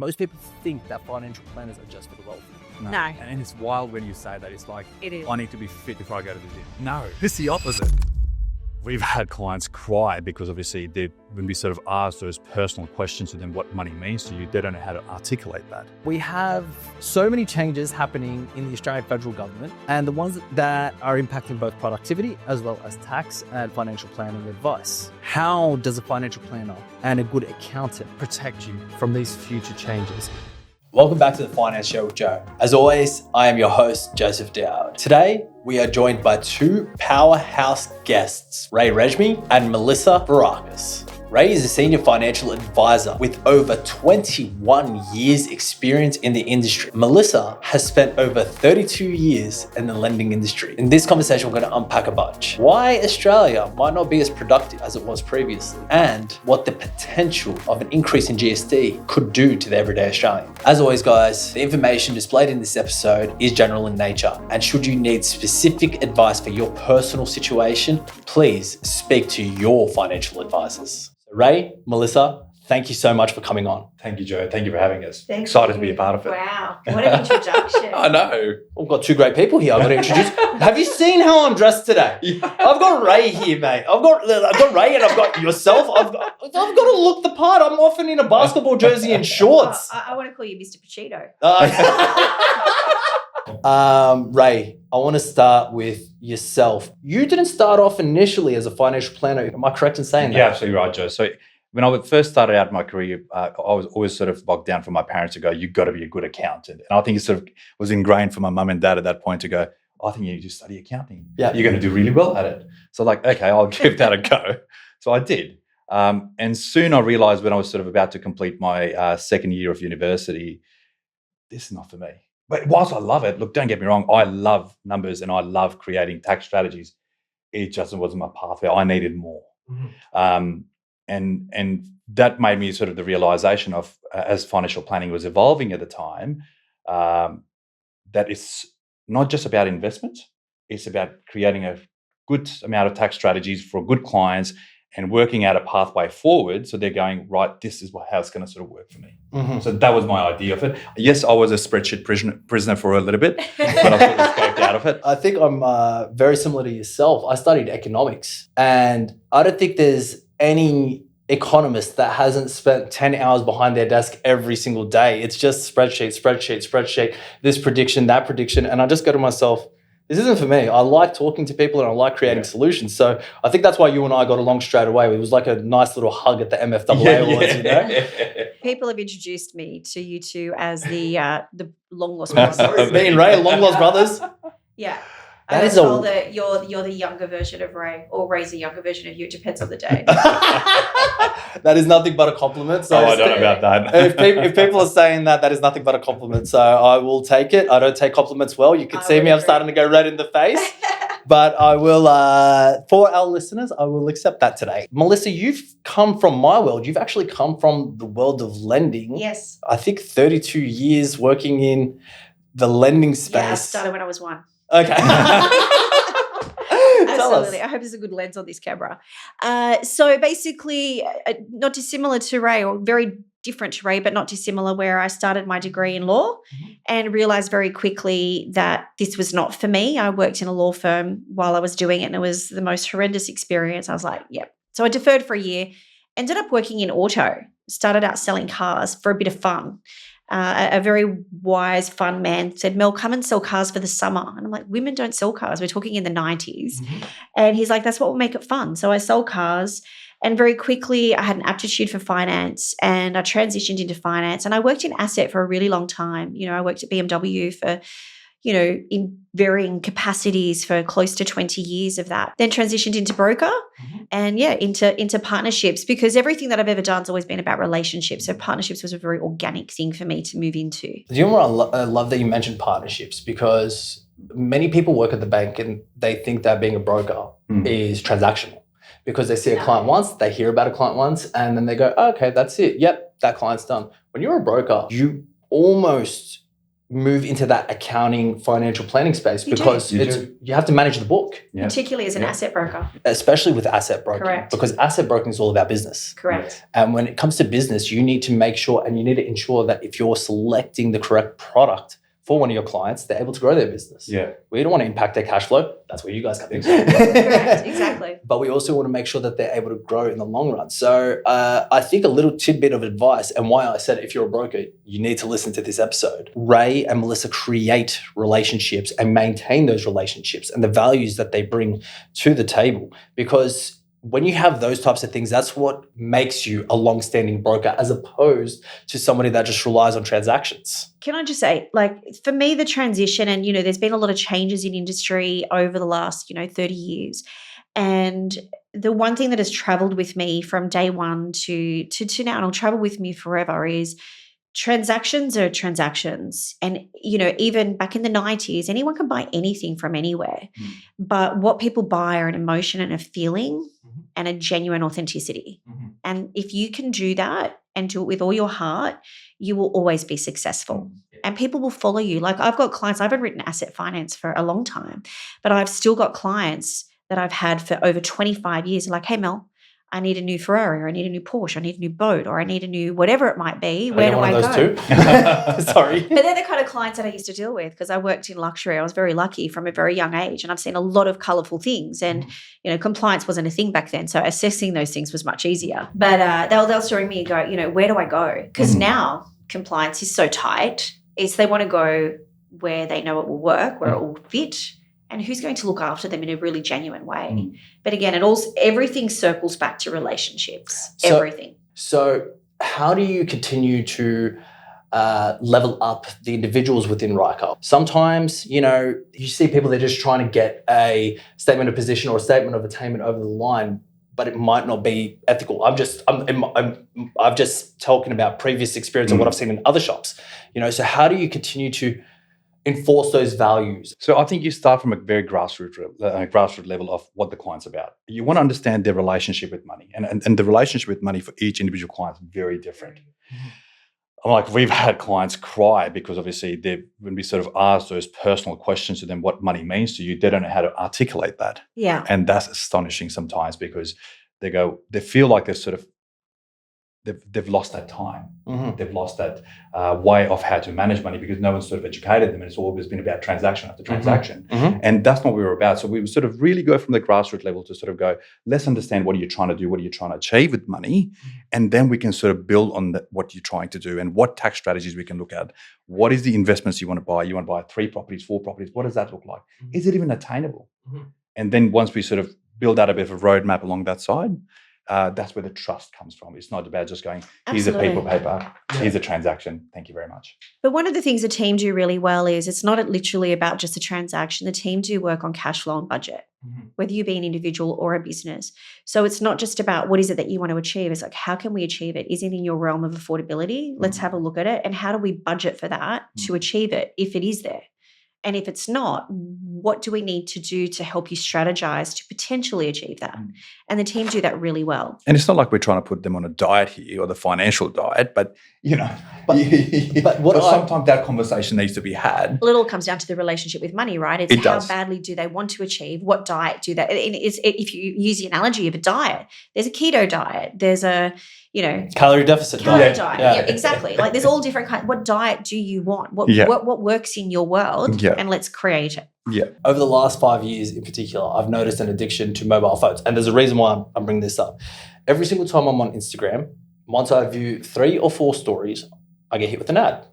Most people think that financial planners are just for the wealthy. No. And it's wild when you say that. It's like, It is. I need to be fit before I go to the gym. No, it's the opposite. We've had clients cry because obviously when we sort of ask those personal questions to them, what money means to you, they don't know how to articulate that. We have so many changes happening in the Australian federal government, and the ones that are impacting both productivity as well as tax and financial planning advice. How does a financial planner and a good accountant protect you from these future changes? Welcome back to the Finance Show with Joe. As always, I am your host, Joseph Dowd. Today, we are joined by two powerhouse guests, Regmi and Malissa Vargas. Ray is a senior financial advisor with over 21 years experience in the industry. Melissa has spent over 32 years in the lending industry. In this conversation, we're going to unpack a bunch. Why Australia might not be as productive as it was previously, and what the potential of an increase in GST could do to the everyday Australian. As always, guys, the information displayed in this episode is general in nature, and should you need specific advice for your personal situation, please speak to your financial advisors. Ray, Melissa, thank you so much for coming on. Thank you, Joe. Thank you for having us. Thank Excited you. to be a part of it. Wow, what an introduction. I know. We've got two great people here I've got to introduce. Have you seen how I'm dressed today? Yeah. I've got Ray here, mate. I've got Ray and I've got yourself. I've got to look the part. I'm often in a basketball jersey and shorts. I want to call you Mr. Pacino. Ray, I want to start with yourself. You didn't start off initially as a financial planner. Am I correct in saying that? You're absolutely right, Joe. So when I first started out my career, I was always sort of bogged down from my parents to go, you've got to be a good accountant. And I think it sort of was ingrained for my mum and dad at that point to go, I think you need to study accounting. Yeah. You're going to do really well at it. So like, okay, I'll give that a go. So I did. And soon I realized when I was sort of about to complete my second year of university, this is not for me. But whilst I love it, look, don't get me wrong, I love numbers and I love creating tax strategies. It just wasn't my pathway. I needed more. Mm-hmm. And that made me sort of the realization of, as financial planning was evolving at the time, that it's not just about investments, it's about creating a good amount of tax strategies for good clients and working out a pathway forward so they're going, right, this is how it's going to sort of work for me. Mm-hmm. So that was my idea of it. Yes, I was a spreadsheet prisoner for a little bit, but I sort of escaped out of it. I think I'm very similar to yourself. I studied economics, and I don't think there's any economist that hasn't spent 10 hours behind their desk every single day. It's just spreadsheet, this prediction, that prediction. And I just go to myself, this isn't for me. I like talking to people and I like creating solutions. So I think that's why you and I got along straight away. It was like a nice little hug at the MFAA awards, you know? People have introduced me to you two as the long lost brothers. Me and Ray, long lost brothers. Yeah. That I is was told that you're the younger version of Ray, or Ray's the younger version of you. It depends on the day. That is nothing but a compliment. So I don't know about that. if people are saying that is nothing but a compliment. So I will take it. I don't take compliments well. You can see me. I'm starting to go red in the face. But I will, for our listeners, I will accept that today. Melissa, you've come from my world. You've actually come from the world of lending. Yes. I think 32 years working in the lending space. Yeah, I started when I was 1. Okay. Absolutely. I hope there's a good lens on this camera. So basically, not dissimilar to Ray, or very different to Ray, but not dissimilar, where I started my degree in law and realized very quickly that this was not for me. I worked in a law firm while I was doing it, and it was the most horrendous experience. I was like, yep. So I deferred for a year, ended up working in auto, started out selling cars for a bit of fun. A very wise, fun man said, Mel, come and sell cars for the summer. And I'm like, women don't sell cars. We're talking in the 90s. Mm-hmm. And he's like, that's what will make it fun. So I sold cars, and very quickly I had an aptitude for finance, and I transitioned into finance, and I worked in asset for a really long time. You know, I worked at BMW for, you know, in varying capacities for close to 20 years of that. Then transitioned into broker and into partnerships, because everything that I've ever done has always been about relationships. So partnerships was a very organic thing for me to move into. Do you know what I love that you mentioned partnerships, because many people work at the bank and they think that being a broker is transactional, because they see a client once, they hear about a client once, and then they go, oh, okay, that's it. Yep, that client's done. When you're a broker, you almost move into that accounting, financial planning space You do. because You you have to manage the book, Yeah. Particularly as an Yeah. asset broker. especially with asset broking. Correct. Because asset broking is all about business. Correct. And when it comes to business, you need to make sure and you need to ensure that if you're selecting the correct product for one of your clients, they're able to grow their business. Yeah. We don't want to impact their cash flow. That's where you guys come in. Correct. Exactly. But we also want to make sure that they're able to grow in the long run. So I think a little tidbit of advice and why I said if you're a broker, you need to listen to this episode. Ray and Malissa create relationships and maintain those relationships and the values that they bring to the table. Because when you have those types of things, that's what makes you a long-standing broker as opposed to somebody that just relies on transactions. Can I just say, like, for me, the transition and, there's been a lot of changes in industry over the last, 30 years. And the one thing that has traveled with me from day one to now, and will travel with me forever, is transactions are transactions. And, even back in the 90s, anyone can buy anything from anywhere. But what people buy are an emotion and a feeling and a genuine authenticity. And if you can do that and do it with all your heart, you will always be successful. And people will follow you. Like, I've got clients, I haven't written asset finance for a long time, but I've still got clients that I've had for over 25 years. Like, hey, Mel, I need a new Ferrari, or I need a new Porsche, I need a new boat, or I need a new whatever it might be. Where do I go? Those two? Sorry. But they're the kind of clients that I used to deal with because I worked in luxury. I was very lucky from a very young age, and I've seen a lot of colourful things. And compliance wasn't a thing back then, so assessing those things was much easier. But they'll still ring me and go, where do I go? Because now compliance is so tight. They want to go where they know it will work, where it will fit. And who's going to look after them in a really genuine way? But again, everything circles back to relationships. Everything. So how do you continue to level up the individuals within Ryker? Sometimes, you see people, they're just trying to get a statement of position or a statement of attainment over the line, but it might not be ethical. I'm just talking about previous experience and what I've seen in other shops. So how do you continue to enforce those values? So I think you start from a very grassroots level of what the client's about. You want to understand their relationship with money, and the relationship with money for each individual client is very different. Like, we've had clients cry because obviously when we sort of ask those personal questions to them, what money means to you, they don't know how to articulate that. Yeah. And that's astonishing sometimes because they feel like they're sort of, they've lost that time. They've lost that way of how to manage money because no one's sort of educated them, and it's always been about transaction after transaction. And that's not what we were about. So we would sort of really go from the grassroots level to sort of go, let's understand what are you trying to do, what are you trying to achieve with money, and then we can sort of build on what you're trying to do and what tax strategies we can look at. What is the investments you want to buy? You want to buy 3 properties, 4 properties. What does that look like? Is it even attainable? And then once we sort of build out a bit of a roadmap along that side, that's where the trust comes from. It's not about just going, here's a paper, here's a transaction, thank you very much. But one of the things the team do really well is it's not literally about just a transaction. The team do work on cash flow and budget, whether you be an individual or a business. So it's not just about what is it that you want to achieve. It's like, how can we achieve it? Is it in your realm of affordability? Let's have a look at it. And how do we budget for that to achieve it if it is there? And if it's not, what do we need to do to help you strategize to potentially achieve that? And the team do that really well. And it's not like we're trying to put them on a diet here or the financial diet, but sometimes that conversation needs to be had. Well, it all comes down to the relationship with money, right? It's how badly do they want to achieve? What diet do they? If you use the analogy of a diet, there's a keto diet. There's a calorie deficit diet. Yeah, exactly. Like, there's all different kinds. What diet do you want? What works in your world? Yeah. And let's create it. Yeah. Over the last 5 years in particular, I've noticed an addiction to mobile phones. And there's a reason why I'm bringing this up. Every single time I'm on Instagram, once I view 3 or 4 stories, I get hit with an ad.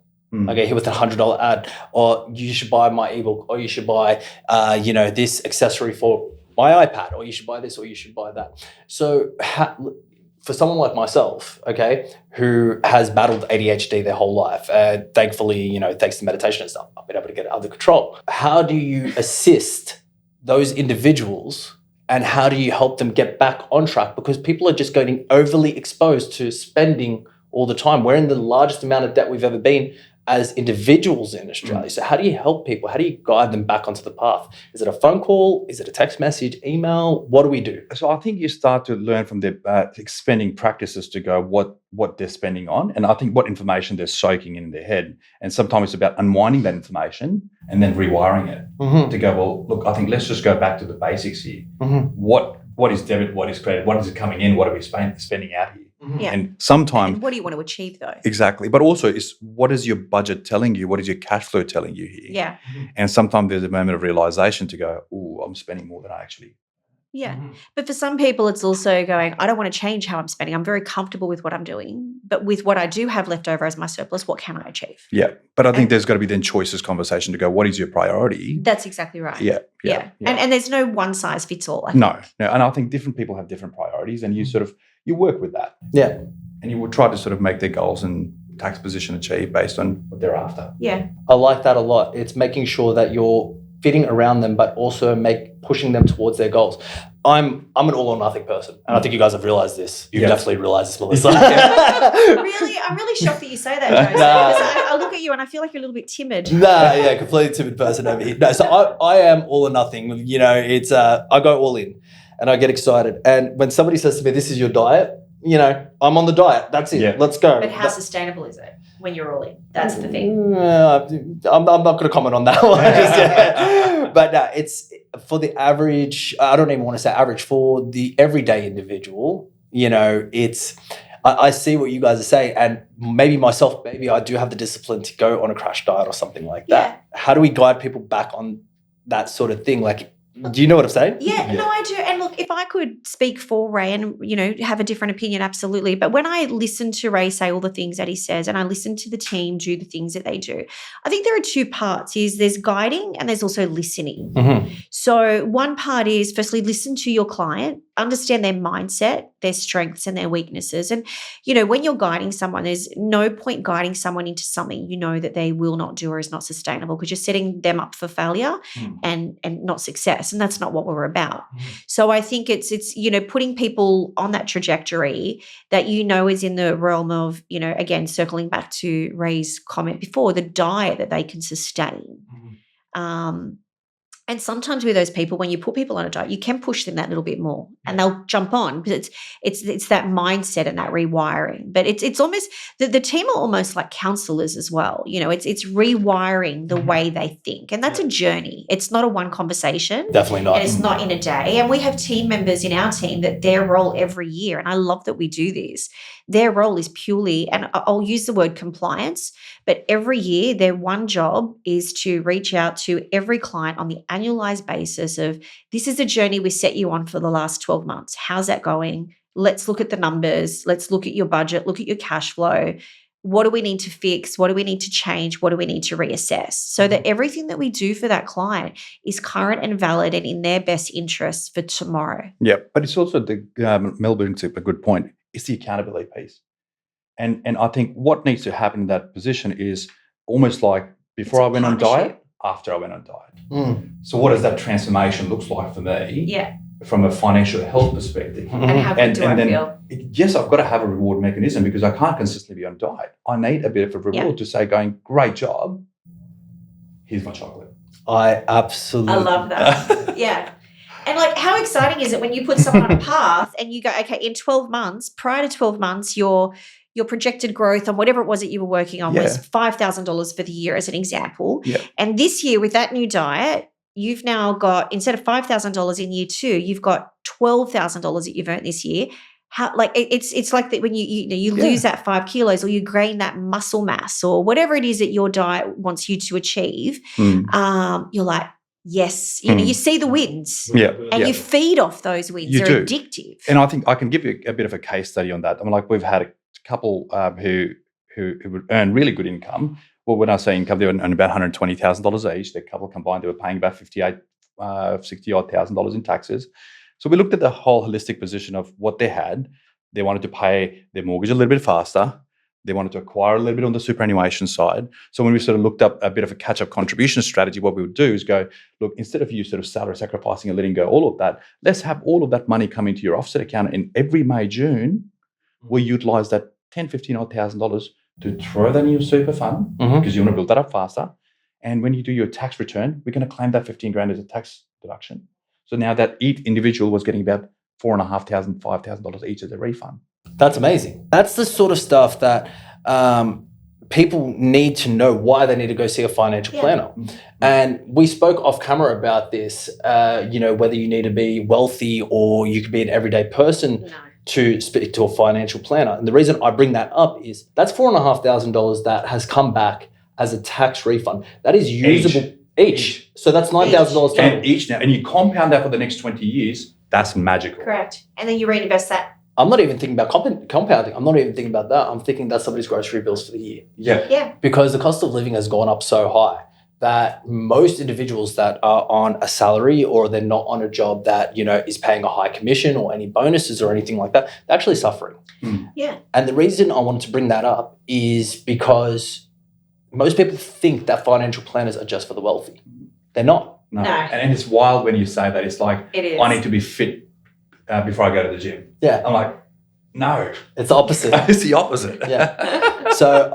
I get hit with a $100 ad, or you should buy my ebook, or you should buy, this accessory for my iPad, or you should buy this, or you should buy that. So for someone like myself, okay, who has battled ADHD their whole life, thankfully, thanks to meditation and stuff, I've been able to get it under control. How do you assist those individuals, and how do you help them get back on track? Because people are just getting overly exposed to spending all the time. We're in the largest amount of debt we've ever been as individuals in Australia. So how do you help people? How do you guide them back onto the path? Is it a phone call? Is it a text message, email? What do we do? So I think you start to learn from their spending practices to go what they're spending on, and I think what information they're soaking in their head. And sometimes it's about unwinding that information and then rewiring it to go, well, look, I think let's just go back to the basics here. What is debit? What is credit? What is it coming in? What are we spending out here? Yeah. And sometimes, And what do you want to achieve though? exactly, but also is what is your budget telling you? What is your cash flow telling you here? Yeah. And sometimes there's a moment of realization to go, oh, I'm spending more than I actually. Yeah. But for some people, it's also going, I don't want to change how I'm spending. I'm very comfortable with what I'm doing. But with what I do have left over as my surplus, what can I achieve? Yeah. But I think there's got to be then choices conversation to go, what is your priority? That's exactly right. Yeah. And there's no one size fits all. I think. No. And I think different people have different priorities, and you work with that. Yeah. And you will try to sort of make their goals and tax position achieved based on what they're after. Yeah. I like that a lot. It's making sure that you're fitting around them, but also pushing them towards their goals. I'm an all or nothing person, and I think you guys have realised this. You've definitely realised this, Melissa. Really? I'm really shocked that you say that, Joseph. Because I look at you and I feel like you're a little bit timid. Completely timid person over here. No, so I am all or nothing. You know, it's I go all in, and I get excited. And when somebody says to me, "This is your diet," you know, I'm on the diet. That's it. Yeah. Let's go. But how sustainable is it when you're all in? That's the thing. I'm not going to comment on that one just yet. But no, it's for the average. I don't even want to say average, for the everyday individual. You know, it's. I see what you guys are saying, and maybe I do have the discipline to go on a crash diet or something like that. Yeah. How do we guide people back on that sort of thing? Like, do you know what I'm saying? Yeah, no, I do. And look, if I could speak for Ray and, you know, have a different opinion, absolutely. But when I listen to Ray say all the things that he says, and I listen to the team do the things that they do, I think there are two parts. There's guiding and there's also listening. So one part is firstly, listen to your client, understand their mindset, their strengths and their weaknesses. And, you know, when you're guiding someone, there's no point guiding someone into something you know that they will not do or is not sustainable, because you're setting them up for failure and not success. And that's not what we're about. So I think it's, you know, putting people on that trajectory that, you know, is in the realm of, you know, again, circling back to Ray's comment before, the diet that they can sustain. And sometimes with those people, when you put people on a diet, you can push them that little bit more and they'll jump on, because it's that mindset and that rewiring. But it's almost the team are almost like counselors as well. You know, it's rewiring the way they think. And that's a journey. It's not a one conversation. Definitely not. And it's not in a day. And we have team members in our team that their role every year, and I love that we do this, their role is purely, and I'll use the word compliance, but every year their one job is to reach out to every client on the annualized basis of, this is a journey we set you on for the last 12 months. How's that going? Let's look at the numbers. Let's look at your budget. Look at your cash flow. What do we need to fix? What do we need to change? What do we need to reassess? So that everything that we do for that client is current and valid and in their best interests for tomorrow. Yeah, but it's also Mel brings up a good point. It's the accountability piece. And I think what needs to happen in that position is almost like before I went on diet, after I went on diet. So what does that transformation look like for me? Yeah. From a financial health perspective? And how good do I feel? Yes, I've got to have a reward mechanism, because I can't consistently be on diet. I need a bit of a reward to say, going, great job, here's my chocolate. I absolutely. I love that. Yeah. And like, how exciting is it when you put someone on a path and you go, okay, in 12 months, prior to 12 months, your projected growth on whatever it was that you were working on was $5,000 for the year, as an example. Yeah. And this year with that new diet, you've now got, instead of $5,000 in year 2, you've got $12,000 that you've earned this year. How, like, it's like that when you lose that 5 kilos, or you gain that muscle mass, or whatever it is that your diet wants you to achieve, you're like, yes, you know, you see the wins, and you feed off those wins. They're addictive. And I think I can give you a bit of a case study on that. I mean, like, we've had a couple who would earn really good income. Well, when I say income, they were earning about $120,000 each. The couple combined, they were paying about $60,000 in taxes. So we looked at the whole holistic position of what they had. They wanted to pay their mortgage a little bit faster. They wanted to acquire a little bit on the superannuation side. So when we sort of looked up a bit of a catch-up contribution strategy, what we would do is go, look, instead of you sort of salary sacrificing and letting go all of that, let's have all of that money come into your offset account. And every May, June, we utilize that $10,000, $15,000 to throw that in your super fund because you want to build that up faster. And when you do your tax return, we're going to claim that 15 grand as a tax deduction. So now that each individual was getting about $4,500, $5,000 each as a refund. That's amazing. That's the sort of stuff that people need to know why they need to go see a financial planner. And we spoke off camera about this, whether you need to be wealthy or you could be an everyday person to speak to a financial planner. And the reason I bring that up is that's $4,500 that has come back as a tax refund. That is usable each. So that's $9,000 and each now. And you compound that for the next 20 years, that's magical. Correct. And then you reinvest that. I'm not even thinking about compounding. I'm not even thinking about that. I'm thinking that's somebody's grocery bills for the year. Yeah. Because the cost of living has gone up so high that most individuals that are on a salary or they're not on a job that, is paying a high commission or any bonuses or anything like that, they're actually suffering. Yeah. And the reason I wanted to bring that up is because most people think that financial planners are just for the wealthy. They're not. No. And it's wild when you say that. It's like, it is. I need to be fit before I go to the gym. Yeah. I'm like, no. It's the opposite. It's the opposite. Yeah. So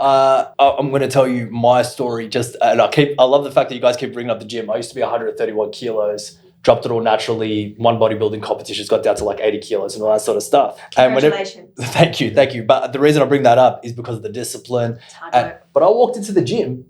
I'm going to tell you my story. And I love the fact that you guys keep bringing up the gym. I used to be 131 kilos, dropped it all naturally. One bodybuilding competitions got down to like 80 kilos and all that sort of stuff. Congratulations. Thank you. But the reason I bring that up is because of the discipline. It's hard work. But I walked into the gym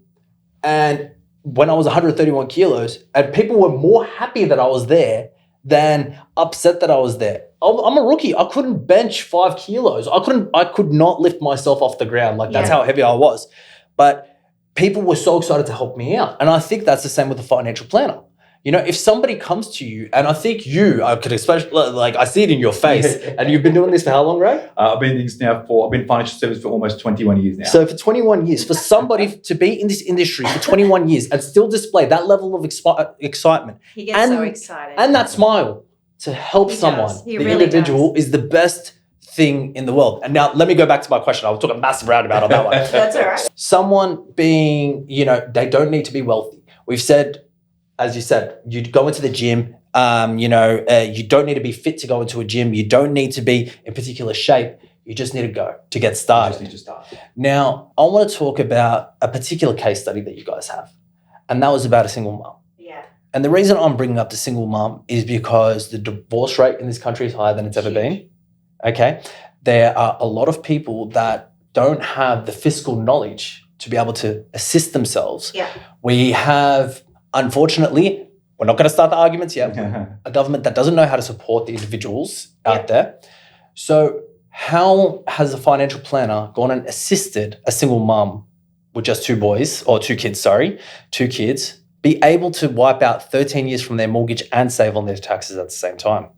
and when I was 131 kilos and people were more happy that I was there than upset that I was there. I'm a rookie. I couldn't bench 5 kilos. I could not lift myself off the ground. Like that's how heavy I was. But people were so excited to help me out. And I think that's the same with the financial planner. If somebody comes to you, and I think I could especially, like I see it in your face, and you've been doing this for how long, Ray? I've been in financial service for almost 21 years now. So for 21 years, for somebody to be in this industry for 21 years and still display that level of excitement. He gets so excited. And that smile to help someone, the really individual is the best thing in the world. And now let me go back to my question. I will talk a massive roundabout on that one. That's all right. Someone being, they don't need to be wealthy. We've said, as you said, you'd go into the gym, you don't need to be fit to go into a gym. You don't need to be in particular shape. You just need to go to get started. You just need to start. Now, I want to talk about a particular case study that you guys have, and that was about a single mom. Yeah. And the reason I'm bringing up the single mom is because the divorce rate in this country is higher than it's ever been. Okay? There are a lot of people that don't have the fiscal knowledge to be able to assist themselves. Yeah. We have, unfortunately, we're not going to start the arguments yet, a government that doesn't know how to support the individuds out there. So how has a financial planner gone and assisted a single mom with just 2 kids, be able to wipe out 13 years from their mortgage and save on their taxes at the same time?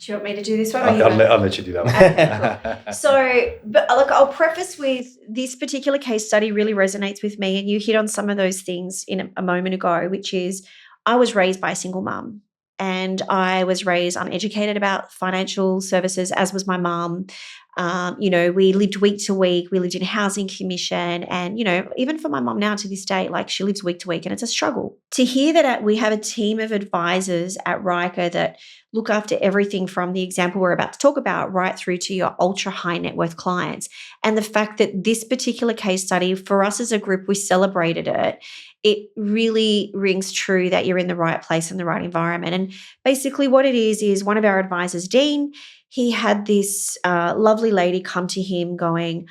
Do you want me to do this one? I'll let you do that one. So, but look, I'll preface with this particular case study really resonates with me, and you hit on some of those things in a moment ago, which is I was raised by a single mum, and I was raised uneducated about financial services, as was my mum. We lived week to week. We lived in housing commission. And, even for my mom now to this day, like she lives week to week and it's a struggle. To hear that we have a team of advisors at Ryker that look after everything from the example we're about to talk about right through to your ultra high net worth clients. And the fact that this particular case study, for us as a group, we celebrated it. It really rings true that you're in the right place in the right environment. And basically what it is one of our advisors, Dean, he had this lovely lady come to him going,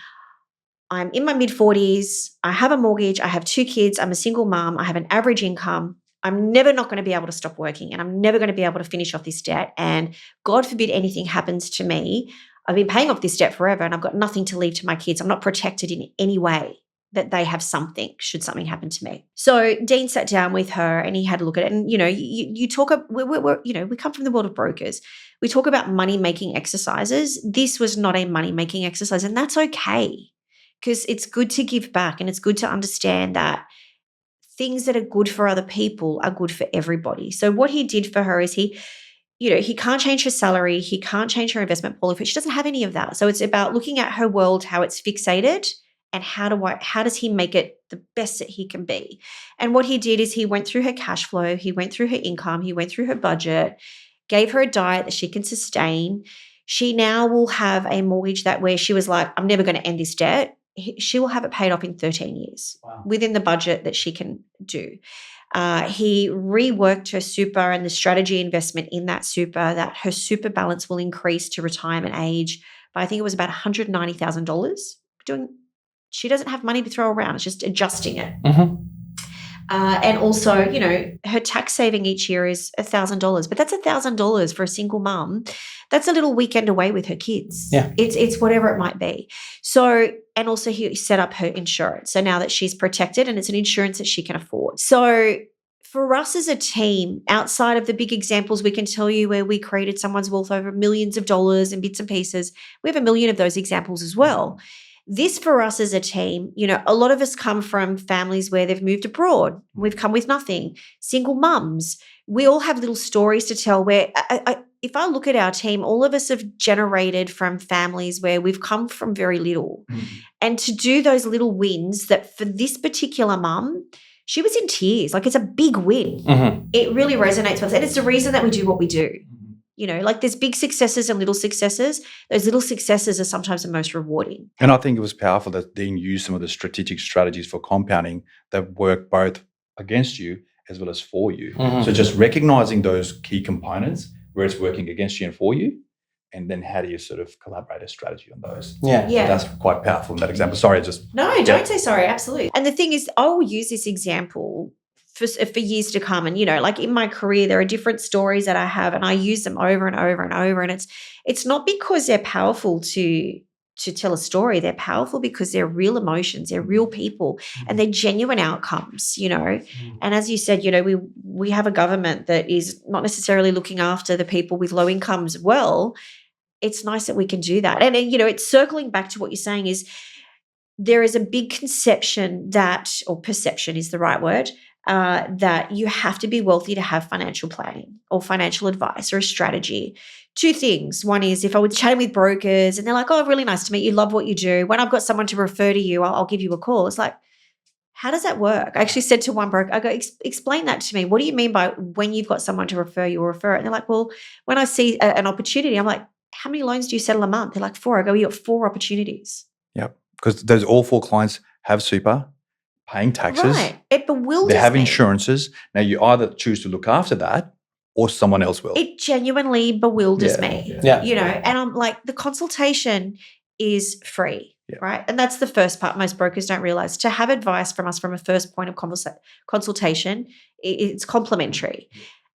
I'm in my mid-40s, I have a mortgage, I have 2 kids, I'm a single mom, I have an average income, I'm never not going to be able to stop working and I'm never going to be able to finish off this debt, and God forbid anything happens to me. I've been paying off this debt forever and I've got nothing to leave to my kids. I'm not protected in any way that they have something should something happen to me. So Dean sat down with her and he had a look at it. And, you talk, we come from the world of brokers. We talk about money-making exercises. This was not a money-making exercise, and that's okay, because it's good to give back and it's good to understand that things that are good for other people are good for everybody. So what he did for her is he can't change her salary. He can't change her investment portfolio. She doesn't have any of that. So it's about looking at her world, how it's fixated, and how does he make it the best that he can be? And what he did is he went through her cash flow, he went through her income, he went through her budget, gave her a diet that she can sustain. She now will have a mortgage where she was like, I'm never going to end this debt. she will have it paid off in 13 years Wow. within the budget that she can do. He reworked her super and the strategy investment in that super, that her super balance will increase to retirement age by, I think it was about $190,000. She doesn't have money to throw around. It's just adjusting it. Mm-hmm. And also, her tax saving each year is $1,000, but that's $1,000 for a single mum. That's a little weekend away with her kids. Yeah. It's whatever it might be. So, and also he set up her insurance. So now that she's protected and it's an insurance that she can afford. So for us as a team, outside of the big examples we can tell you where we created someone's wealth over millions of dollars and bits and pieces, we have a million of those examples as well. This for us as a team, a lot of us come from families where they've moved abroad. We've come with nothing. Single mums. We all have little stories to tell where if I look at our team, all of us have generated from families where we've come from very little. Mm. And to do those little wins that for this particular mum, she was in tears. Like it's a big win. Mm-hmm. It really resonates with us. And it's the reason that we do what we do. Like there's big successes and little successes. Those little successes are sometimes the most rewarding. And I think it was powerful that Dean used some of the strategic strategies for compounding that work both against you as well as for you. Mhm. So just recognizing those key components where it's working against you and for you, and then how do you sort of collaborate a strategy on those? Yeah. Yeah. That's quite powerful in that example. Sorry, No, don't say sorry. Absolutely. And the thing is, I will use this example for years to come. And, like in my career, there are different stories that I have and I use them over and over and over. And it's not because they're powerful to tell a story. They're powerful because they're real emotions. They're real people and they're genuine outcomes, And as you said, we have a government that is not necessarily looking after the people with low incomes well. It's nice that we can do that. And, it's circling back to what you're saying is there is a big conception or perception is the right word, that you have to be wealthy to have financial planning or financial advice or a strategy. Two things. One is if I was chatting with brokers and they're like, oh, really nice to meet you, love what you do. When I've got someone to refer to you, I'll give you a call. It's like, how does that work? I actually said to one broker, I go, explain that to me. What do you mean by when you've got someone to refer you or refer it? And they're like, well, when I see an opportunity, I'm like, how many loans do you settle a month? They're like 4. I go, you got 4 opportunities. Yep. Because those all 4 clients have super, paying taxes. Right. It bewilders They have me. insurances. Now you either choose to look after that or someone else will. It genuinely bewilders me. Yeah. And I'm like, the consultation is free, Yeah. right? And that's the first part most brokers don't realize. To have advice from us from a first point of consultation, it's complimentary.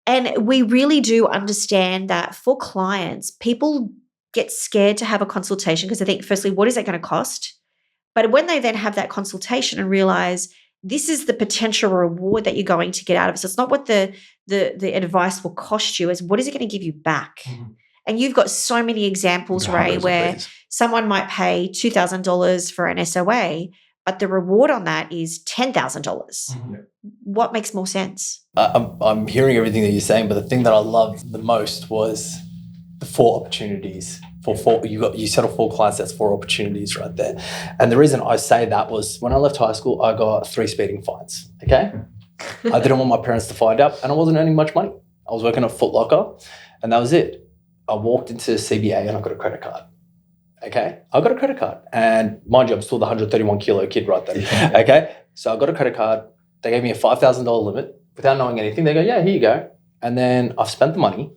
And we really do understand that for clients, people get scared to have a consultation because they think, firstly, what is that going to cost? But when they then have that consultation and realize this is the potential reward that you're going to get out of it. So it's not what the advice will cost you, is what is it going to give you back? Mhm. And you've got so many examples, Ray, Hundreds of where these. someone might pay $2,000 for an SOA, but the reward on that is $10,000. Mhm. What makes more sense? I'm hearing everything that you're saying, but the thing that I loved the most was the 4 opportunities. You settle 4 clients, that's 4 opportunities right there. And the reason I say that was when I left high school, I got 3 speeding fines. Okay. I didn't want my parents to find out, and I wasn't earning much money. I was working at Foot Locker, and that was it. I walked into CBA and I got a credit card. Okay. I got a credit card, and mind you, I'm still the 131 kilo kid right then. Okay. So I got a credit card. They gave me a $5,000 limit without knowing anything. They go, yeah, here you go. And then I've spent the money,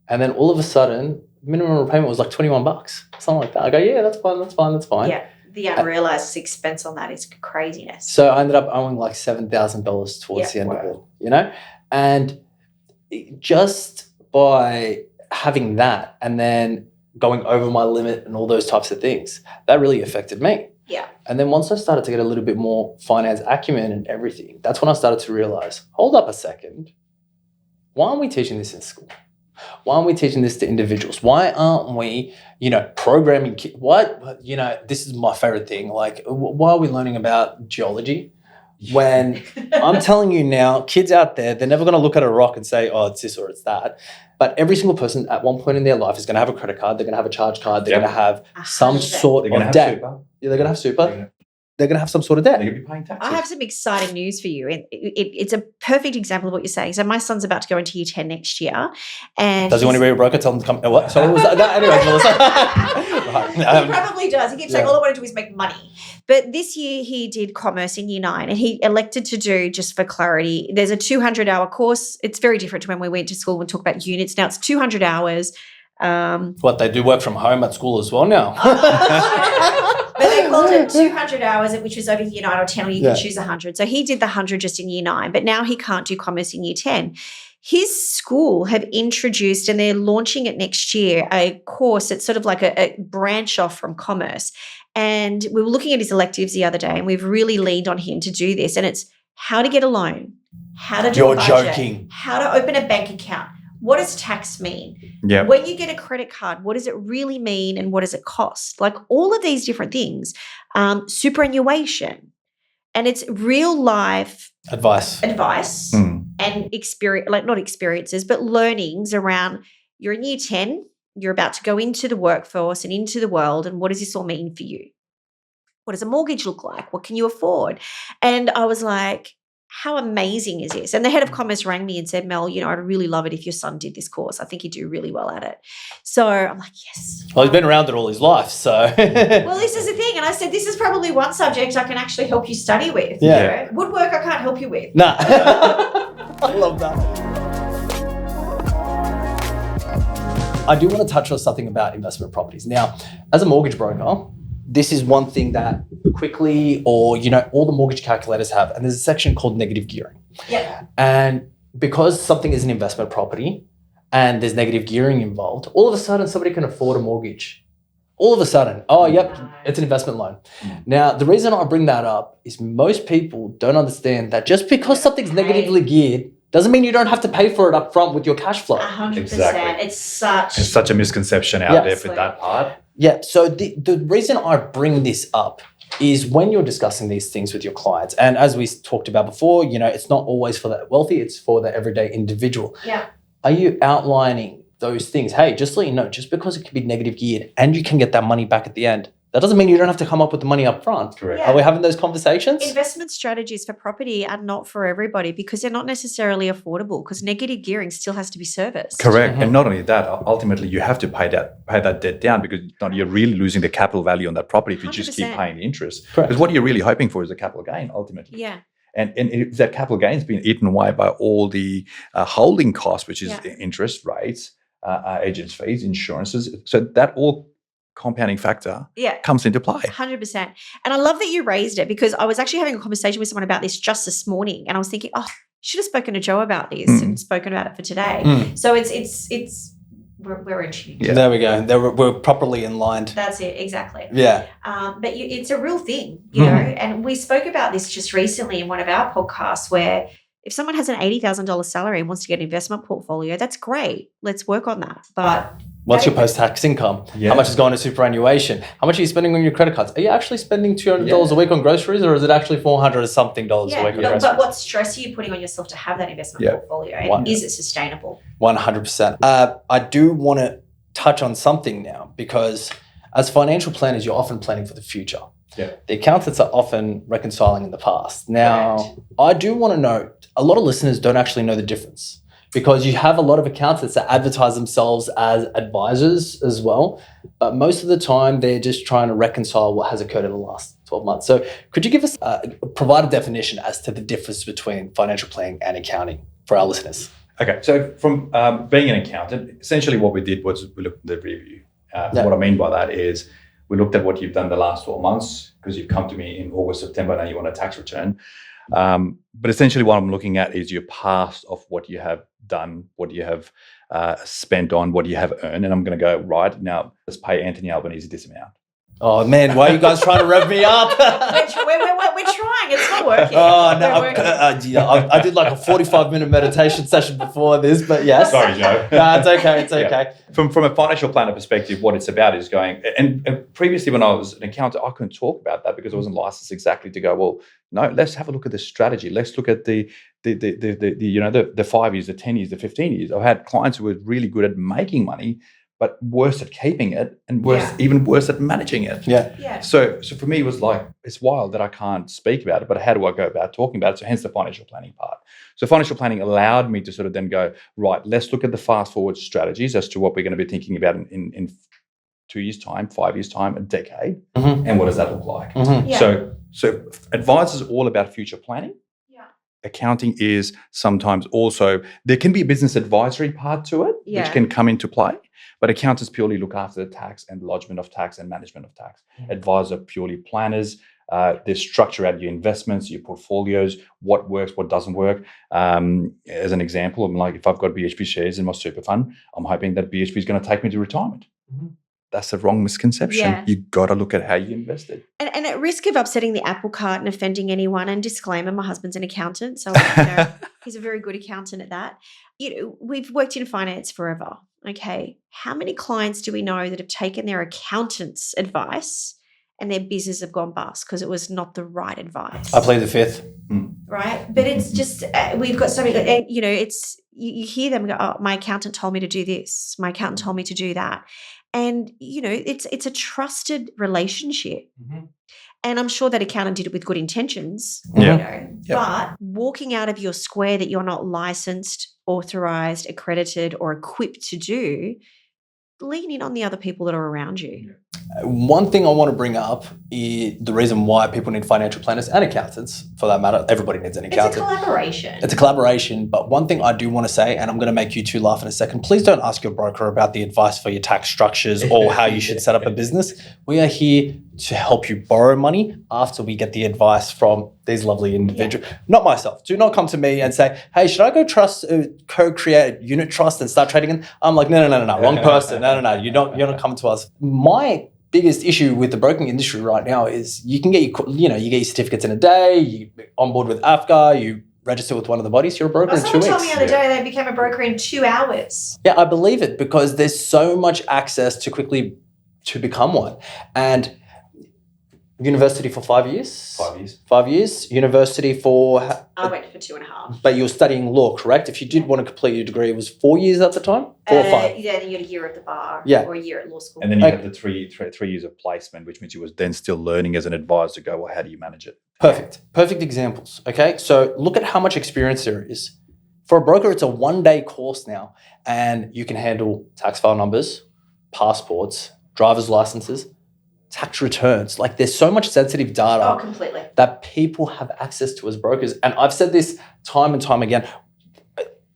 and then all of a sudden, minimum repayment was like $21, something like that. I go, yeah, that's fine. Yeah, the unrealized expense on that is craziness. So I ended up owing like $7,000 towards the end of it, And just by having that and then going over my limit and all those types of things, that really affected me. Yeah. And then once I started to get a little bit more finance acumen and everything, that's when I started to realize, hold up a second, why aren't we teaching this in school? Why aren't we teaching this to individuals? Why aren't we, programming kids? This is my favorite thing. Like, why are we learning about geology? When I'm telling you now, kids out there, they're never going to look at a rock and say, oh, it's this or it's that. But every single person at one point in their life is going to have a credit card. They're going to have a charge card. They're going to have some 100%. sort They're going to of have debt. super. Yeah, they're going to have super. they're going to have some sort of debt. They're going to be paying taxes. I have some exciting news for you. It's a perfect example of what you're saying. So my son's about to go into year 10 next year. And Does he want to be a broker? Tell him to come. What? Sorry, what was that? Anyway, Melissa. He probably does. He keeps saying, all I want to do is make money. But this year he did commerce in year 9 and he elected to do, just for clarity, there's a 200-hour course. It's very different to when we went to school and talk about units. Now it's 200 hours. What, they do work from home at school as well now? But they called it 200 hours, which was over year 9 or 10, or you could choose 100. So he did the 100 just in year 9, but now he can't do commerce in year 10. His school have introduced, and they're launching it next year, a course that's sort of like a branch off from commerce. And we were looking at his electives the other day, and we've really leaned on him to do this. And it's how to get a loan, how to do a budget, joking. how to open a bank account. What does tax mean? Yeah. When you get a credit card, what does it really mean and what does it cost? Like all of these different things. Superannuation. And it's real life Advice. And experience, like not experiences, but learnings around you're in year 10, you're about to go into the workforce and into the world. And what does this all mean for you? What does a mortgage look like? What can you afford? And I was like, how amazing is this? And the head of commerce rang me and said, Mel, I'd really love it if your son did this course. I think he'd do really well at it. So I'm like, yes. Well, he's been around it all his life, so. Well, this is the thing. And I said, this is probably one subject I can actually help you study with. Yeah. Woodwork I can't help you with. Nah. I love that. I do want to touch on something about investment properties. Now, as a mortgage broker, this is one thing that quickly, or, all the mortgage calculators have, and there's a section called negative gearing. Yeah. And because something is an investment property and there's negative gearing involved, all of a sudden somebody can afford a mortgage. All of a sudden, it's an investment loan. Now, the reason I bring that up is most people don't understand that just because something's negatively geared doesn't mean you don't have to pay for it up front with your cash flow. 100%. Exactly. It's such a misconception out there for that part. Yeah, so the reason I bring this up is when you're discussing these things with your clients, and as we talked about before, it's not always for the wealthy, it's for the everyday individual. Yeah. Are you outlining those things? Hey, just so you know, just because it can be negative geared and you can get that money back at the end, that doesn't mean you don't have to come up with the money up front. Correct. Yeah. Are we having those conversations? Investment strategies for property are not for everybody because they're not necessarily affordable because negative gearing still has to be serviced. Correct. And not only that, ultimately you have to pay that debt down because you're really losing the capital value on that property if you just keep 100%. paying the interest. Correct. Because what you're really hoping for is a capital gain ultimately. Yeah. And if that capital gain's been eaten away by all the holding costs, which is interest rates, agents' fees, insurances. So that all compounding factor comes into play. 100%. And I love that you raised it because I was actually having a conversation with someone about this just this morning and I was thinking, should have spoken to Joe about this and spoken about it for today. So we're in tune. Yeah. There we go. We're properly in line. That's it, exactly. Yeah. But it's a real thing, you know, and we spoke about this just recently in one of our podcasts where if someone has an $80,000 salary and wants to get an investment portfolio, that's great. Let's work on that. But what's your post-tax income? Yeah. How much is going to superannuation? How much are you spending on your credit cards? Are you actually spending $200 a week on groceries or is it actually $400 or something a week on groceries? But what stress are you putting on yourself to have that investment portfolio? And is it sustainable? 100%. I do want to touch on something now because as financial planners, you're often planning for the future. Yeah. The accountants are often reconciling in the past. Now, I do want to note, a lot of listeners don't actually know the difference because you have a lot of accountants that advertise themselves as advisors as well, but most of the time they're just trying to reconcile what has occurred in the last 12 months. So could you give us, provide a definition as to the difference between financial planning and accounting for our listeners? Okay, so from being an accountant, essentially what we did was we looked at the review. What I mean by that is we looked at what you've done the last 12 months because you've come to me in August, September, now you want a tax return. But essentially what I'm looking at is your past of what you have done, what you have spent on, what you have earned. And I'm going to go, right, now let's pay Anthony Albanese this amount. Oh, man, why are you guys trying to rev me up? We're trying. It's not working. Oh, no. I did like a 45-minute meditation session before this, but yes. Sorry, Joe. No, it's okay. It's okay. From a financial planner perspective, what it's about is going, and previously when I was an accountant, I couldn't talk about that because I wasn't licensed exactly to go, well, no, let's have a look at the strategy. Let's look at the 5 years, the 10 years, the 15 years. I've had clients who were really good at making money, but worse at keeping it and Yeah. even worse at managing it. Yeah. Yeah. So for me, it was like, it's wild that I can't speak about it, but how do I go about talking about it? So hence the financial planning part. So financial planning allowed me to sort of then go, right, let's look at the fast forward strategies as to what we're going to be thinking about in 2 years' time, 5 years' time, a decade, and what does that look like? Yeah. So advice is all about future planning. Yeah. Accounting is sometimes also, there can be a business advisory part to it, Yeah. which can come into play, but accountants purely look after the tax and lodgement of tax and management of tax. Advisors are purely planners. They structure out your investments, your portfolios, what works, what doesn't work. As an example, I'm like, if I've got BHP shares in my super fund, I'm hoping that BHP is going to take me to retirement. That's the wrong misconception. Yeah. You've got to look at how you invested. And at risk of upsetting the apple cart and offending anyone, and disclaimer, my husband's an accountant, so he's a very good accountant at that. We've worked in finance forever. Okay, how many clients do we know that have taken their accountant's advice and their business have gone bust because it was not the right advice? I plead the fifth. Right, but it's just we've got so many. It's you hear them go, "Oh, my accountant told me to do this. My accountant told me to do that." And, it's a trusted relationship. And I'm sure that accountant did it with good intentions, but walking out of your square that you're not licensed, authorized, accredited, or equipped to do, lean in on the other people that are around you. One thing I want to bring up is the reason why people need financial planners and accountants, for that matter. Everybody needs an accountant. It's a collaboration. It's a collaboration, but one thing I do want to say, and I'm going to make you two laugh in a second, please don't ask your broker about the advice for your tax structures or how you should set up a business. We are here to help you borrow money after we get the advice from these lovely individuals. Not myself. Do not come to me and say, hey, should I go co-create a unit trust and start trading in? I'm like, no, wrong person. No. You're not coming to us. My biggest issue with the broking industry right now is you can get you get your certificates in a day, you on board with AFCA, you register with one of the bodies, you're a broker in 2 weeks. Someone told me the other day they became a broker in 2 hours. Yeah, I believe it because there's so much access to become one. And university for 5 years? 5 years. 5 years. University for... I went for 2.5. But you were studying law, correct? If you did want to complete your degree, it was 4 years at the time? 4 or 5? Yeah, then you had a year at the bar or a year at law school. And then you had the three years of placement, which means you was then still learning as an advisor to go, well, how do you manage it? Perfect examples, okay? So look at how much experience there is. For a broker, it's a 1-day course now, and you can handle tax file numbers, passports, driver's licenses, tax returns. Like there's so much sensitive data completely. that people have access to as brokers. And I've said this time and time again.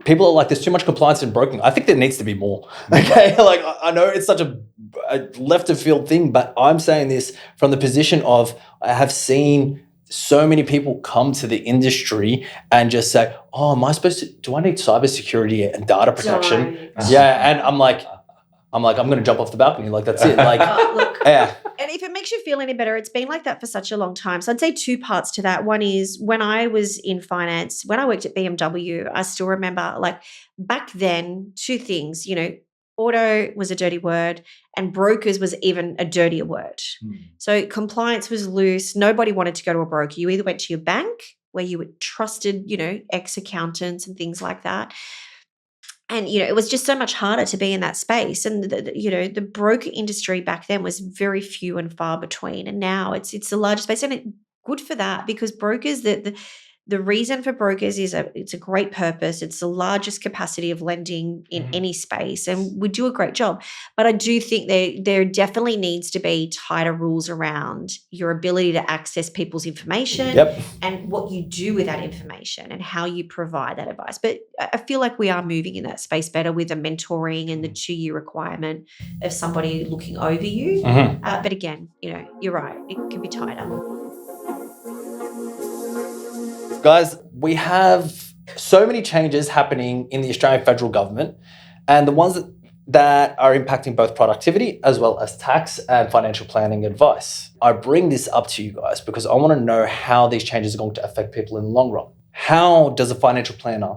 People are like, there's too much compliance in broking. I think there needs to be more. Okay. Like I know it's such a left of field thing, but I'm saying this from the position of I have seen so many people come to the industry and just say, oh, do I need cybersecurity and data protection? Yeah. And I'm like, I'm going to jump off the balcony. Like, that's it. Like, look. Yeah. And if it makes you feel any better, it's been like that for such a long time. So I'd say 2 parts to that. One is when I was in finance, when I worked at BMW, I still remember like back then, 2 things, auto was a dirty word and brokers was even a dirtier word. So compliance was loose. Nobody wanted to go to a broker. You either went to your bank where you were trusted, ex-accountants and things like that. And, it was just so much harder to be in that space. And, the broker industry back then was very few and far between. And now it's the largest space. And good for that because brokers, the reason for brokers is it's a great purpose. It's the largest capacity of lending in any space. And we do a great job. But I do think there definitely needs to be tighter rules around your ability to access people's information and what you do with that information and how you provide that advice. But I feel like we are moving in that space better with the mentoring and the 2-year requirement of somebody looking over you. But again, you're right. It can be tighter. Guys, we have so many changes happening in the Australian federal government, and the ones that are impacting both productivity as well as tax and financial planning advice. I bring this up to you guys because I want to know how these changes are going to affect people in the long run. How does a financial planner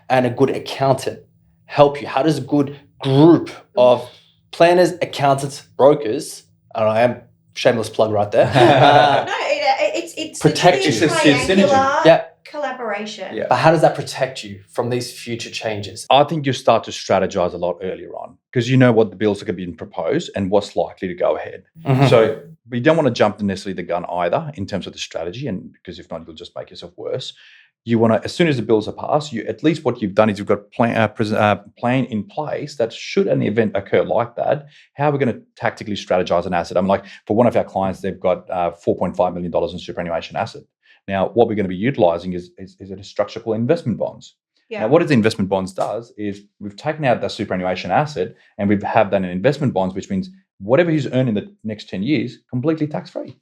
and a good accountant help you? How does a good group of planners, accountants, brokers, and I am shameless plug right there, No, it's protect the you. triangular. Yeah. Collaboration. Yeah. But how does that protect you from these future changes? I think you start to strategize a lot earlier on because you know what the bills are being proposed and what's likely to go ahead. So we don't want to jump necessarily the gun either in terms of the strategy, and because if not, you'll just make yourself worse. You want to, as soon as the bills are passed, you at least what you've done is you've got plan in place that should an event occur like that, how we're going to tactically strategize an asset. I'm like, for one of our clients, they've got $4.5 million in superannuation asset. Now, what we're going to be utilizing is a structure called investment bonds. Yeah. Now, what the investment bonds does is we've taken out the superannuation asset and we have done an investment bonds, which means whatever he's earned in the next 10 years, completely tax-free.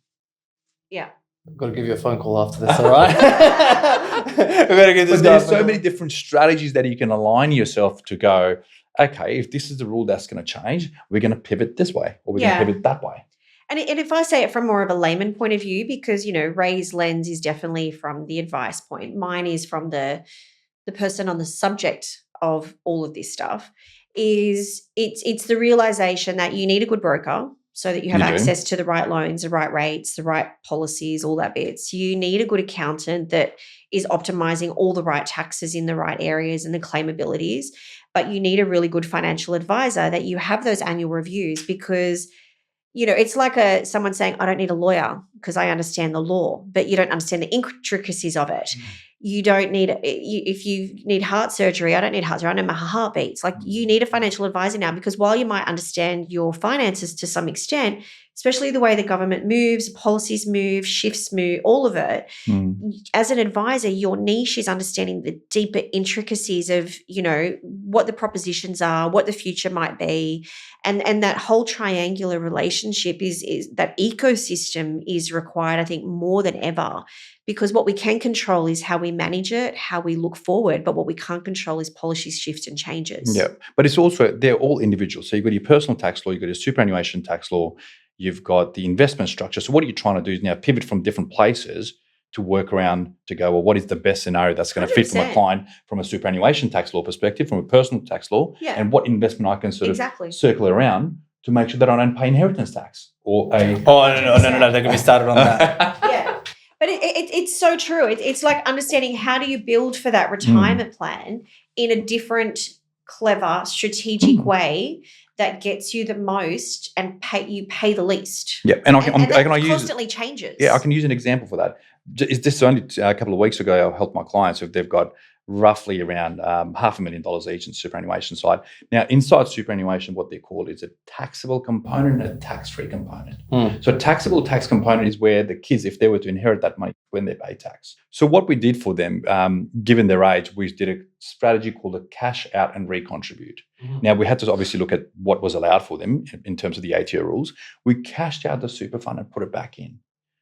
Yeah. I've got to give you a phone call after this, all right? We've got to give this But guy there's a so phone many call. different strategies that you can align yourself to go, okay, if this is the rule that's going to change, we're going to pivot this way or we're going to pivot that way. And if I say it from more of a layman point of view, because, you know, Ray's lens is definitely from the advice point. Mine is from the person on the subject of all of this stuff, is it's the realization that you need a good broker so that you have access to the right loans, the right rates, the right policies, all that bits. You need a good accountant that is optimizing all the right taxes in the right areas and the claimabilities. But you need a really good financial advisor that you have those annual reviews because, you know, it's like someone saying, I don't need a lawyer because I understand the law, but you don't understand the intricacies of it. You don't need, if you need heart surgery, I don't need heart surgery. I know my heart beats. Like you need a financial advisor now because while you might understand your finances to some extent, especially the way the government moves, policies move, shifts move, all of it, as an advisor, your niche is understanding the deeper intricacies of, you know, what the propositions are, what the future might be. And that whole triangular relationship is that ecosystem is required, I think, more than ever, because what we can control is how we manage it, how we look forward, but what we can't control is policies, shifts and changes. Yeah, but it's also, they're all individual. So you've got your personal tax law, you've got your superannuation tax law, you've got the investment structure. So what are you trying to do is now pivot from different places to work around to go, well, what is the best scenario that's going to fit for my client from a superannuation tax law perspective, from a personal tax law, and what investment I can sort of circle around to make sure that I don't pay inheritance tax or a... Oh, no, don't get me started on that. Yeah. But it's so true. It's like understanding how do you build for that retirement plan in a different, clever, strategic way that gets you the most and you pay the least. Yeah, and that constantly changes. Yeah, I can use an example for that. This only a couple of weeks ago, I helped my clients if they've got roughly around $500,000 each in superannuation side. Now, inside superannuation, what they call is a taxable component and a tax-free component. So a taxable tax component is where the kids, if they were to inherit that money, when they pay tax. So what we did for them, given their age, we did a strategy called a cash out and recontribute. Now, we had to obviously look at what was allowed for them in terms of the ATO rules. We cashed out the super fund and put it back in.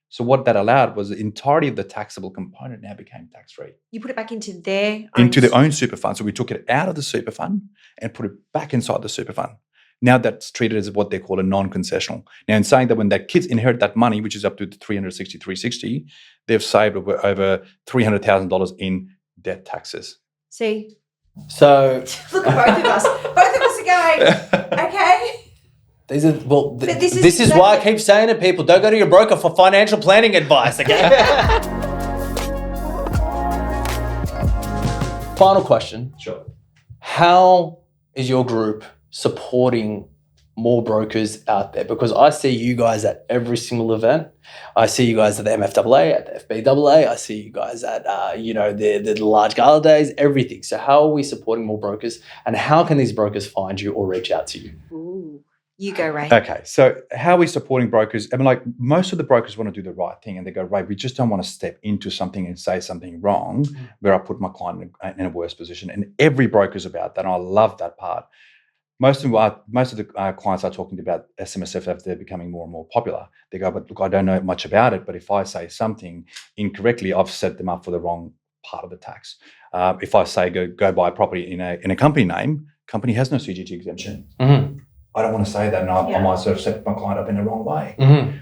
So what that allowed was the entirety of the taxable component now became tax-free. You put it back into their own super fund. So we took it out of the super fund and put it back inside the super fund. Now that's treated as what they call a non-concessional. Now in saying that when that kids inherit that money, which is up to $360,360, they've saved over $300,000 in debt taxes. See? So look at both of us. Both of us are going, okay. This is why I keep saying to people, don't go to your broker for financial planning advice, okay? Final question. Sure. How is your group supporting more brokers out there? Because I see you guys at every single event. I see you guys at the MFAA, at the FBAA. I see you guys at, the large gala days, everything. So how are we supporting more brokers and how can these brokers find you or reach out to you? Ooh. You go, Ray. Okay, so how are we supporting brokers? I mean, like most of the brokers want to do the right thing and they go, Ray, we just don't want to step into something and say something wrong where I put my client in a worse position. And every broker's about that, and I love that part. Most of the clients are talking about SMSF as they're becoming more and more popular. They go, but look, I don't know much about it, but if I say something incorrectly, I've set them up for the wrong part of the tax. If I say go buy a property in a company name, company has no CGT exemption. I don't want to say that, and I might sort of set my client up in the wrong way.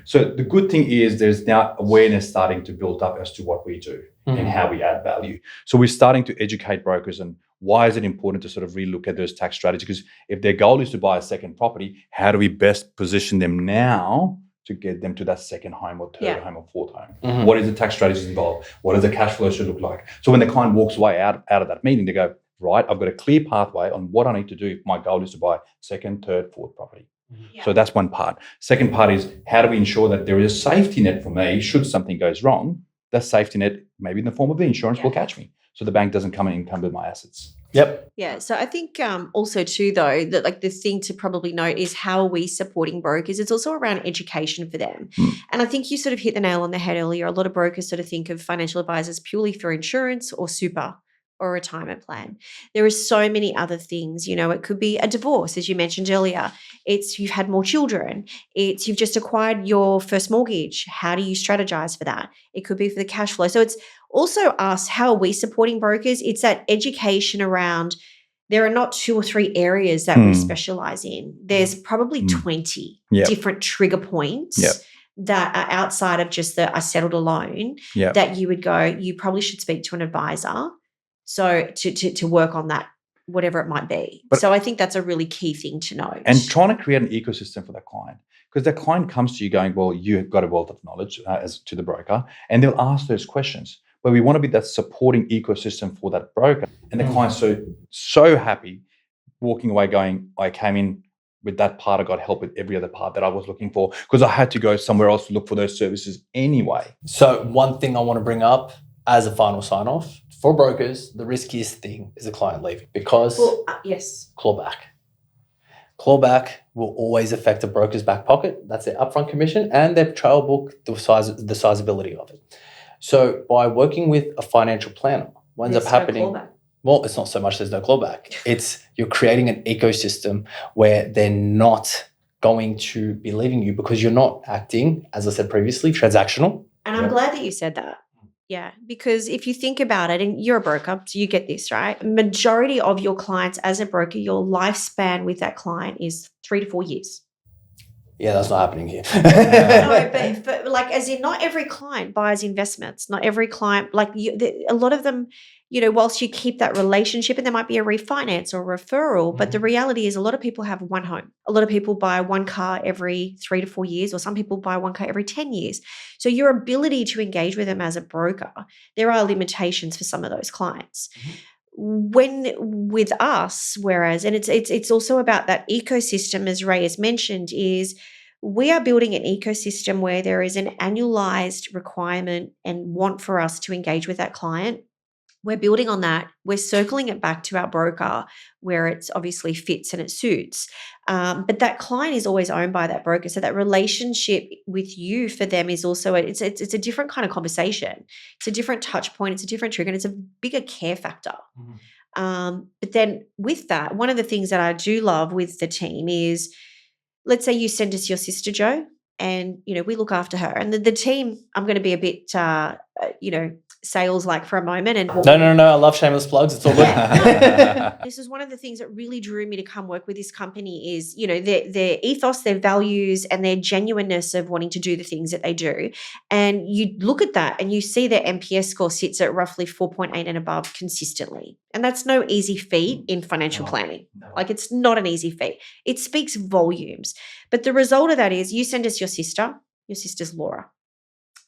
So the good thing is there's now awareness starting to build up as to what we do and how we add value. So we're starting to educate brokers on why is it important to sort of relook at those tax strategies, because if their goal is to buy a second property, how do we best position them now to get them to that second home or third Yeah. home or fourth home? Mhm. What is the tax strategies involved? What does the cash flow should look like? So when the client walks away out of that meeting, they go, right, I've got a clear pathway on what I need to do if my goal is to buy second, third, fourth property. Yeah. So that's one part. Second part is, how do we ensure that there is a safety net for me should something goes wrong? That safety net, maybe in the form of the insurance, will catch me. So the bank doesn't come and encumber my assets. Yep. Yeah. So I think also too, though, that like the thing to probably note is how are we supporting brokers? It's also around education for them. And I think you sort of hit the nail on the head earlier. A lot of brokers sort of think of financial advisors purely through insurance or super or retirement plan. There are so many other things. You know, it could be a divorce, as you mentioned earlier. It's you've had more children. It's you've just acquired your first mortgage. How do you strategize for that? It could be for the cash flow. So it's also us, how are we supporting brokers? It's that education around there are not 2 or 3 areas that we specialize in. There's probably 20 different trigger points that are outside of just the I settled alone that you would go, you probably should speak to an advisor. So to work on that, whatever it might be. So I think that's a really key thing to note. And trying to create an ecosystem for that client. Because the client comes to you going, well, you've got a wealth of knowledge as to the broker, and they'll ask those questions. But we want to be that supporting ecosystem for that broker. And the client's so happy walking away going, I came in with that part, I got help with every other part that I was looking for, because I had to go somewhere else to look for those services anyway. So one thing I want to bring up as a final sign-off, for brokers, the riskiest thing is a client leaving, because clawback. Clawback will always affect a broker's back pocket. That's their upfront commission and their trail book, the sizability of it. So by working with a financial planner, what ends up happening, well, it's not so much there's no clawback. It's you're creating an ecosystem where they're not going to be leaving you because you're not acting, as I said previously, transactional. And I'm glad that you said that. Yeah, because if you think about it, and you're a broker, so you get this, right? Majority of your clients as a broker, your lifespan with that client is 3 to 4 years. Yeah, that's not happening here. No, but like, as in, not every client buys investments. Not every client, like a lot of them, you know, whilst you keep that relationship, and there might be a refinance or a referral, but the reality is a lot of people have one home. A lot of people buy one car every 3 to 4 years, or some people buy one car every 10 years. So your ability to engage with them as a broker, there are limitations for some of those clients. When with us, whereas, and it's also about that ecosystem, as Ray has mentioned, is we are building an ecosystem where there is an annualized requirement and want for us to engage with that client. We're building on that. We're circling it back to our broker where it's obviously fits and it suits. But that client is always owned by that broker. So that relationship with you for them is also, it's a different kind of conversation. It's a different touch point. It's a different trigger, and it's a bigger care factor. But then with that, one of the things that I do love with the team is, let's say you send us your sister, Jo, and, you know, we look after her. And the team, I'm going to be a bit, sales like for a moment. And No. I love shameless plugs. It's all good. This is one of the things that really drew me to come work with this company is, you know, their ethos, their values, and their genuineness of wanting to do the things that they do. And you look at that and you see their NPS score sits at roughly 4.8 and above consistently. And that's no easy feat in financial planning. Like, it's not an easy feat. It speaks volumes. But the result of that is you send us your sister. Your sister's Laura.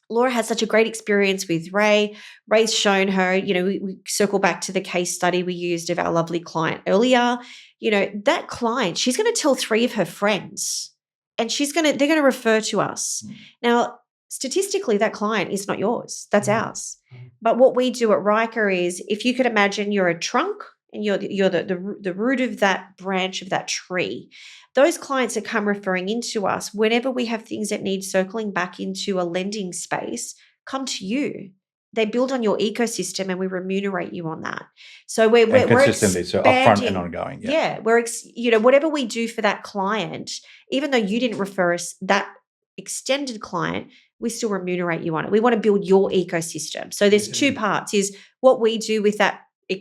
Laura has such a great experience with Ray. Ray's shown her, you know, we circle back to the case study we used of our lovely client earlier. You know, that client, she's going to tell 3 of her friends, and they're going to refer to us. Now, statistically, that client is not yours. That's ours. But what we do at Ryker is, if you could imagine you're a trunk and you're the root of that branch of that tree, those clients that come referring into us, whenever we have things that need circling back into a lending space, come to you. They build on your ecosystem, and we remunerate you on that. So we're consistently, so upfront and ongoing. Yeah, whatever we do for that client, even though you didn't refer us that extended client, we still remunerate you on it. We want to build your ecosystem. So there's 2 parts: is what we do with that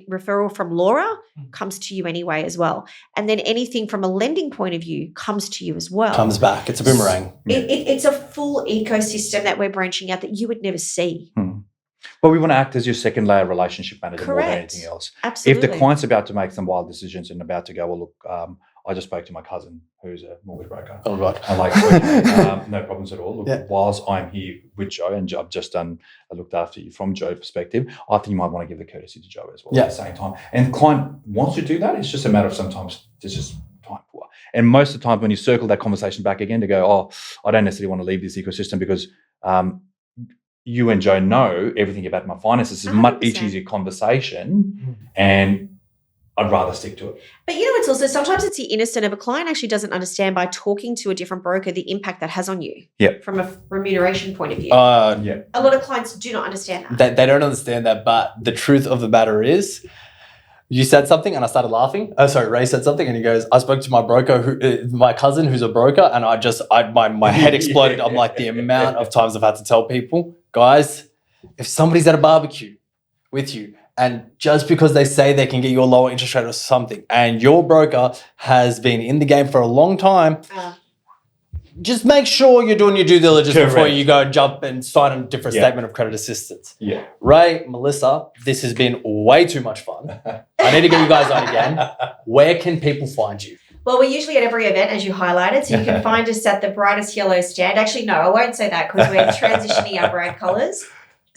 referral from Laura comes to you anyway as well. And then anything from a lending point of view comes to you as well. Comes back. It's a boomerang. It's a full ecosystem that we're branching out that you would never see. Well, we want to act as your second layer relationship manager more than anything else. Absolutely. If the client's about to make some wild decisions and about to go, well, look, I just spoke to my cousin who's a mortgage broker. Oh, God. I'm like, no problems at all. Look, whilst I'm here with Joe, and I've just done, I looked after you from Joe's perspective, I think you might want to give the courtesy to Joe as well at the same time. And the client wants to do that. It's just a matter of sometimes there's just time for. And most of the time when you circle that conversation back again to go, oh, I don't necessarily want to leave this ecosystem because you and Joe know everything about my finances. It's a much easier conversation, and I'd rather stick to it. But it's also sometimes it's the innocent of a client actually doesn't understand by talking to a different broker the impact that has on you. Yeah. From a remuneration point of view. Yeah. A lot of clients do not understand that. They don't understand that, but the truth of the matter is, you said something and I started laughing. Oh, sorry, Ray said something and he goes, I spoke to my broker, my cousin who's a broker, and my head exploded. I'm like, the amount of times I've had to tell people, guys, if somebody's at a barbecue with you, and just because they say they can get you a lower interest rate or something, and your broker has been in the game for a long time, just make sure you're doing your due diligence before you go and jump and sign a different statement of credit assistance. Yeah. Ray, Melissa, this has been way too much fun. I need to get you guys on again. Where can people find you? Well, we're usually at every event, as you highlighted, so you can find us at the brightest yellow stand. Actually, no, I won't say that because we're transitioning our brand colours.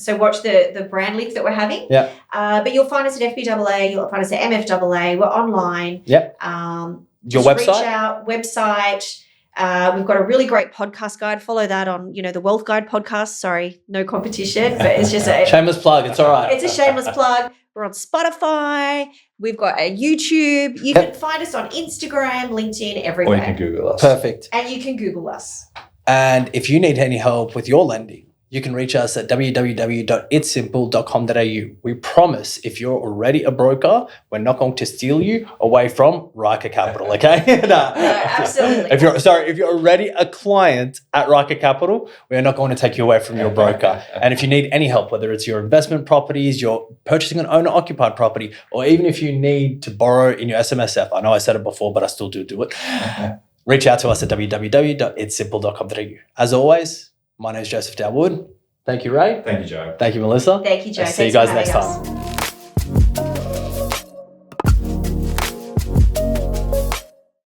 So watch the brand lift that we're having. Yeah. But you'll find us at FBAA, you'll find us at MFAA, we're online. Yep. Your website? Reach out, website. We've got a really great podcast guide. Follow that on, the Wealth Guide podcast. Sorry, no competition, but it's just a shameless plug. It's all right. It's a shameless plug. We're on Spotify. We've got a YouTube. You can find us on Instagram, LinkedIn, everywhere. Or you can Google us. Perfect. And you can Google us. And if you need any help with your lending, you can reach us at www.itsimple.com.au. We promise if you're already a broker, we're not going to steal you away from Ryker Capital, okay? No, absolutely. If you're already a client at Ryker Capital, we are not going to take you away from your broker. And if you need any help, whether it's your investment properties, you're purchasing an owner-occupied property, or even if you need to borrow in your SMSF, I know I said it before, but I still do it. Reach out to us at www.itsimple.com.au. As always, my name is Joseph Dalwood. Thank you, Ray. Thank you, Joe. Thank you, Melissa. Thank you, Joe. See you guys next time.